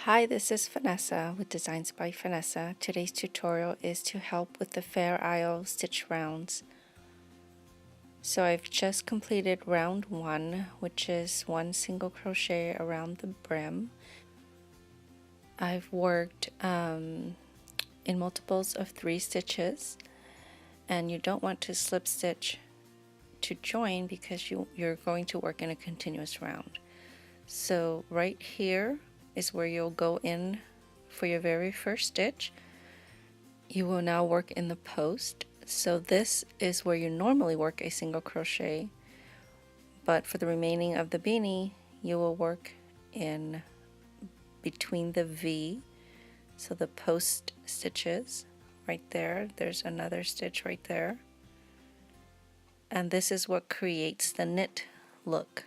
Hi, this is Vanessa with Designs by Vanessa. Today's tutorial is to help with the Fair Isle stitch rounds. So I've just completed round 1, which is 1 single crochet around the brim. I've worked in multiples of 3 stitches, and you don't want to slip stitch to join because you're going to work in a continuous round. So right here is where you'll go in for your very first stitch. You will now work in the post. So this is where you normally work a single crochet, but for the remaining of the beanie you will work in between the V, so the post stitches right there. There's another stitch right there, and this is what creates the knit look.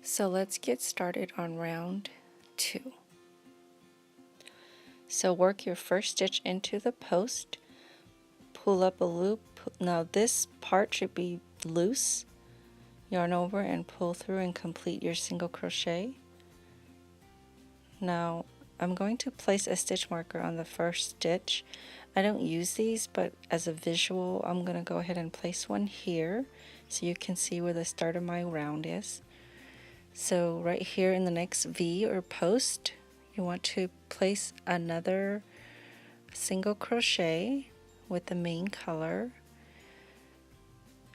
So let's get started on round 2. So work your first stitch into the post, pull up a loop. Now this part should be loose. Yarn over and pull through and complete your single crochet. Now I'm going to place a stitch marker on the first stitch. I don't use these, but as a visual I'm going to go ahead and place one here so you can see where the start of my round is. So right here in the next V or post, you want to place another single crochet with the main color,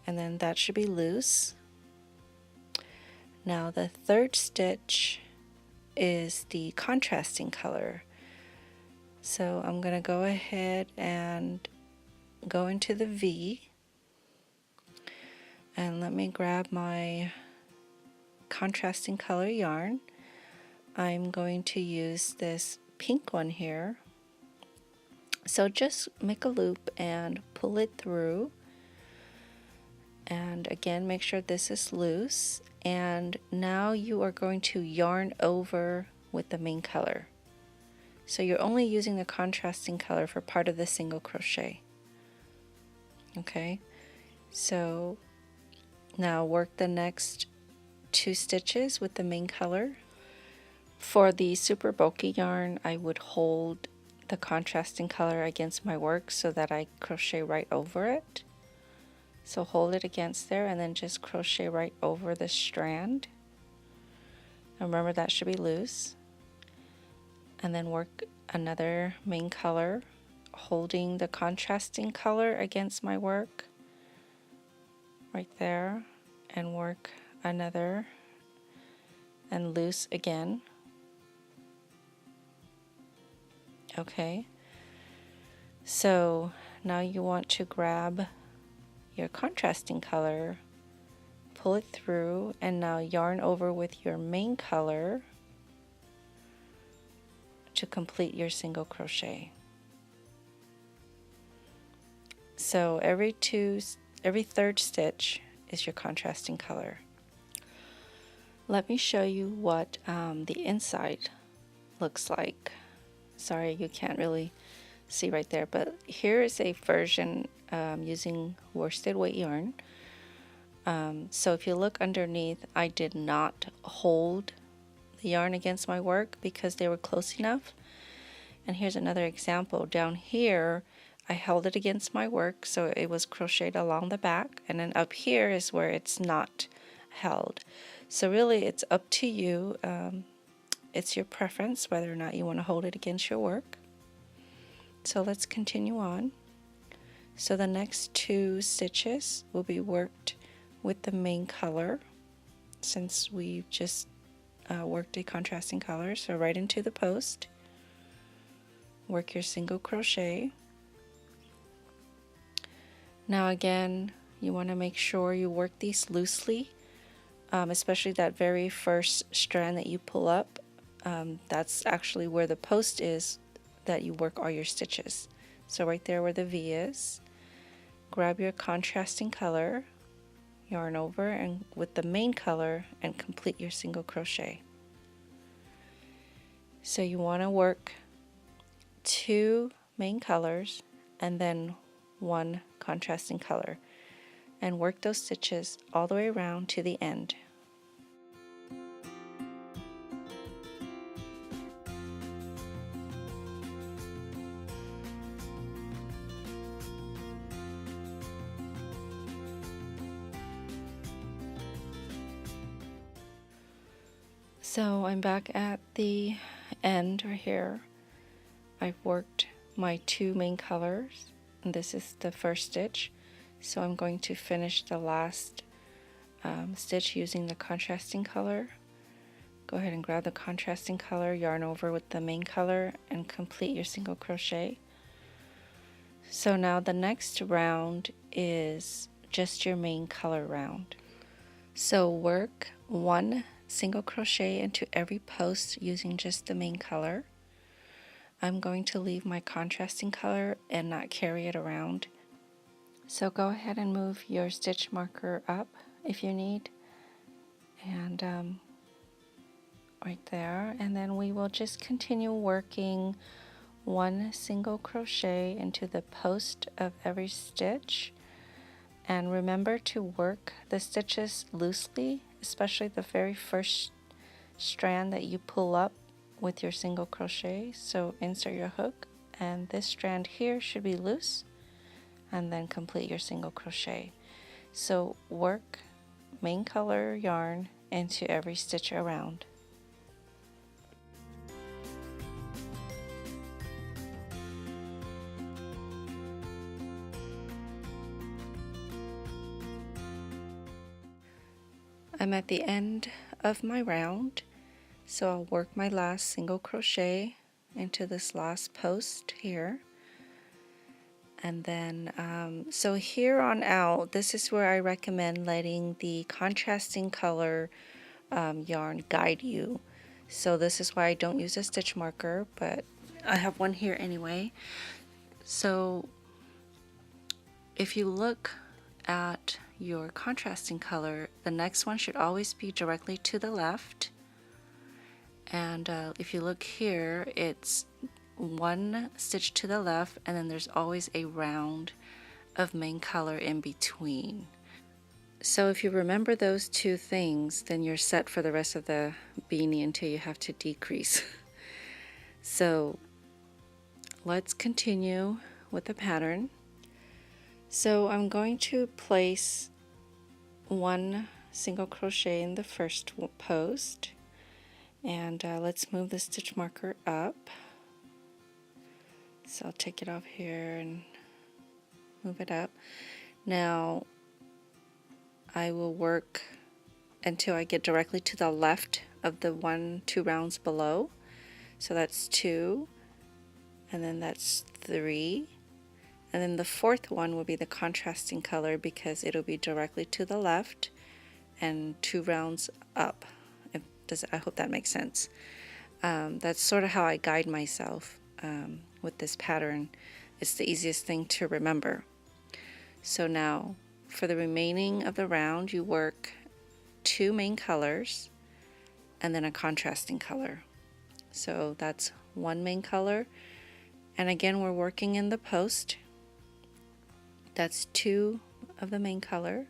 and then that should be loose. Now the third stitch is the contrasting color. So I'm going to go ahead and go into the V, and let me grab my contrasting color yarn. I'm going to use this pink one here. So just make a loop and pull it through, and again make sure this is loose, and now you are going to yarn over with the main color. So you're only using the contrasting color for part of the single crochet. Okay, so now work the next 2 stitches with the main color. For the super bulky yarn, I would hold the contrasting color against my work so that I crochet right over it. So hold it against there and then just crochet right over the strand. And remember, that should be loose. And then work another main color, holding the contrasting color against my work right there, and work another and loose again. Okay, so now you want to grab your contrasting color, pull it through, and now yarn over with your main color to complete your single crochet. So every third stitch is your contrasting color. Let me show you what the inside looks like. Sorry, you can't really see right there, but here is a version using worsted weight yarn. So if you look underneath, I did not hold the yarn against my work because they were close enough. And here's another example. Down here I held it against my work, so it was crocheted along the back, and then up here is where it's not held. So really it's up to you. It's your preference whether or not you want to hold it against your work. So let's continue on. So the next 2 stitches will be worked with the main color, since we just worked a contrasting color. So right into the post, work your single crochet. Now again, you want to make sure you work these loosely, especially that very first strand that you pull up. That's actually where the post is that you work all your stitches. So right there where the V is, grab your contrasting color, yarn over and with the main color, and complete your single crochet. So you want to work 2 main colors and then 1 contrasting color, and work those stitches all the way around to the end. So I'm back at the end right here. I've worked my two main colors, and this is the first stitch. So I'm going to finish the last stitch using the contrasting color. Go ahead and grab the contrasting color, yarn over with the main color, and complete your single crochet. So now the next round is just your main color round. So work one single crochet into every post using just the main color. I'm going to leave my contrasting color and not carry it around. So go ahead and move your stitch marker up if you need, and right there, and then we will just continue working one single crochet into the post of every stitch. And remember to work the stitches loosely, especially the very first strand that you pull up with your single crochet. So insert your hook, and this strand here should be loose, and then complete your single crochet. So work main color yarn into every stitch around. I'm at the end of my round, so I'll work my last single crochet into this last post here, and then so here on out, this is where I recommend letting the contrasting color yarn guide you. So this is why I don't use a stitch marker, but I have one here anyway. So if you look at your contrasting color, the next one should always be directly to the left, and if you look here, it's one stitch to the left, and then there's always a round of main color in between. So if you remember those two things, then you're set for the rest of the beanie until you have to decrease. So let's continue with the pattern. So I'm going to place one single crochet in the first post, and let's move the stitch marker up. So I'll take it off here and move it up. Now I will work until I get directly to the left of the 2 rounds below. So that's 2, and then that's 3, and then the fourth one will be the contrasting color because it'll be directly to the left and 2 rounds up. I hope that makes sense. That's sort of how I guide myself with this pattern. It's the easiest thing to remember. So now for the remaining of the round, you work 2 main colors and then a contrasting color. So that's 1 main color, and again we're working in the post. That's 2 of the main color,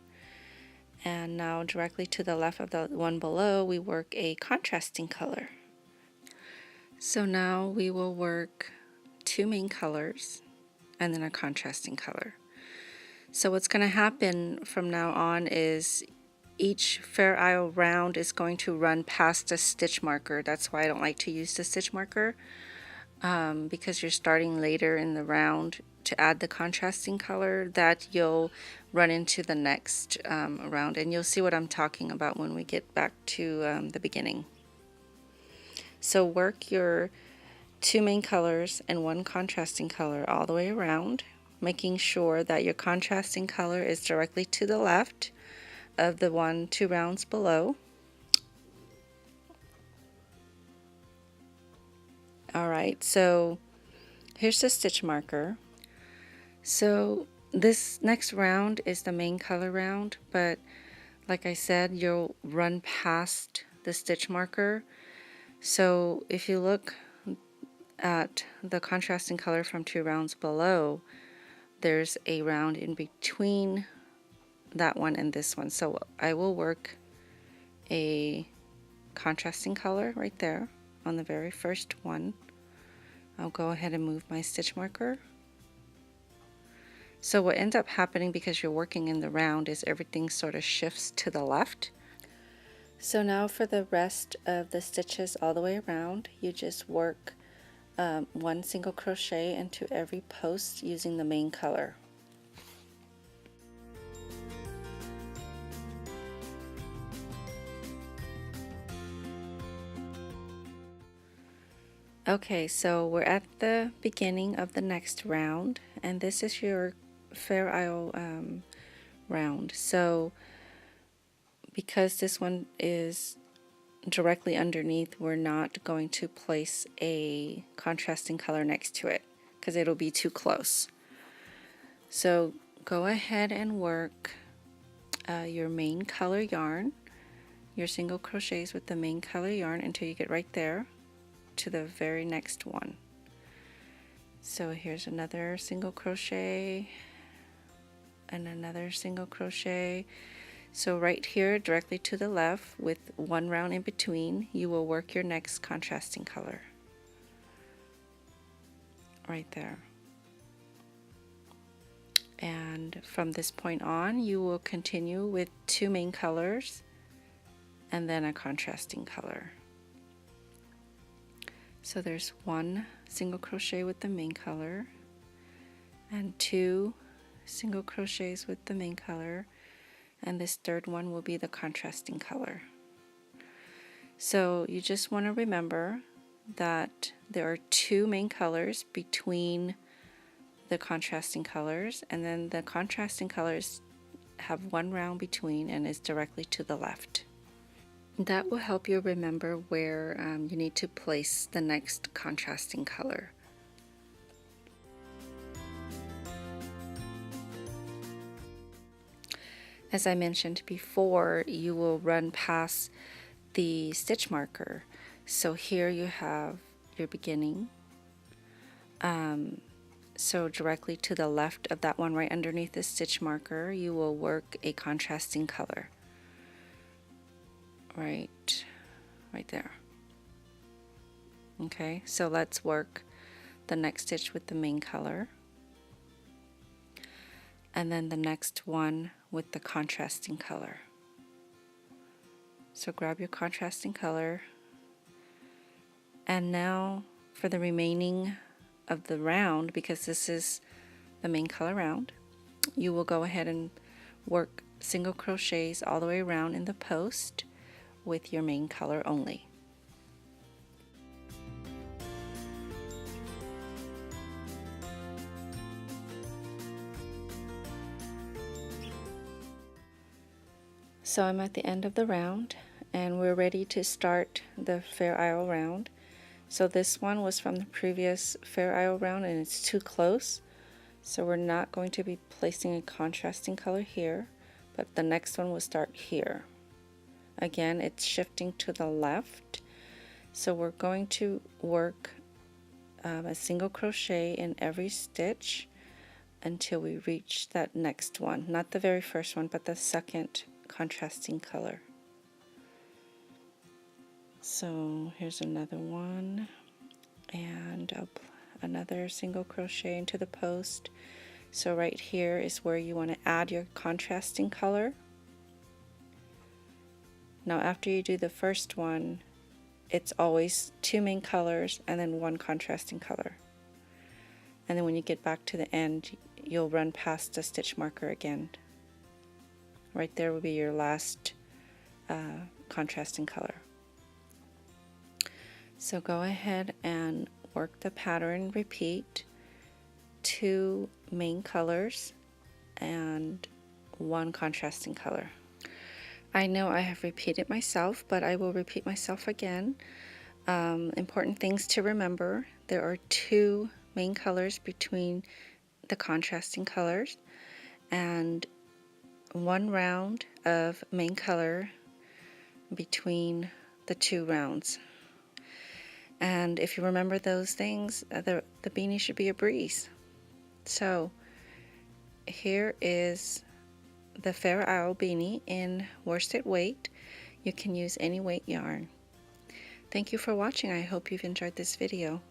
and now directly to the left of the one below we work a contrasting color. So now we will work 2 main colors and then a contrasting color. So what's going to happen from now on is each Fair Isle round is going to run past a stitch marker. That's why I don't like to use the stitch marker, because you're starting later in the round to add the contrasting color, that you'll run into the next round, and you'll see what I'm talking about when we get back to the beginning. So work your 2 main colors and 1 contrasting color all the way around, making sure that your contrasting color is directly to the left of the 2 rounds below. Alright, so here's the stitch marker. So this next round is the main color round, but like I said, you'll run past the stitch marker. So if you look at the contrasting color from 2 rounds below, there's a round in between that one and this one. So I will work a contrasting color right there on the very first one. I'll go ahead and move my stitch marker. So what ends up happening, because you're working in the round, is everything sort of shifts to the left. So now for the rest of the stitches all the way around, you just work one single crochet into every post using the main color. Okay, so we're at the beginning of the next round, and this is your Fair Isle round. So because this one is directly underneath, we're not going to place a contrasting color next to it because it'll be too close. So go ahead and work your main color yarn, your single crochets with the main color yarn until you get right there to the very next one. So here's another single crochet and another single crochet. So right here directly to the left with one round in between, you will work your next contrasting color right there. And from this point on, you will continue with two main colors and then a contrasting color. So there's one single crochet with the main color and two single crochets with the main color, and this third one will be the contrasting color. So you just want to remember that there are two main colors between the contrasting colors, and then the contrasting colors have one round between and is directly to the left. That will help you remember where you need to place the next contrasting color. As I mentioned before, you will run past the stitch marker. So here you have your beginning. So directly to the left of that one right underneath the stitch marker, you will work a contrasting color. Right there. Okay, so let's work the next stitch with the main color, and then the next one with the contrasting color. So grab your contrasting color, and now for the remaining of the round, because this is the main color round, you will go ahead and work single crochets all the way around in the post with your main color only. So I'm at the end of the round and we're ready to start the Fair Isle round. So this one was from the previous Fair Isle round and it's too close, so we're not going to be placing a contrasting color here, but the next one will start here. Again, it's shifting to the left, so we're going to work a single crochet in every stitch until we reach that next one, not the very first one but the second contrasting color. So here's another one, and another single crochet into the post. So right here is where you want to add your contrasting color. Now after you do the first one, it's always two main colors and then one contrasting color. And then when you get back to the end, you'll run past the stitch marker again. Right there will be your last contrasting color. So go ahead and work the pattern, repeat, two main colors and one contrasting color. I know I have repeated myself, but I will repeat myself again. Important things to remember: there are two main colors between the contrasting colors and one round of main color between the two rounds. And if you remember those things, the beanie should be a breeze. So here is the Fair Isle beanie in worsted weight. You can use any weight yarn. Thank you for watching. I hope you've enjoyed this video.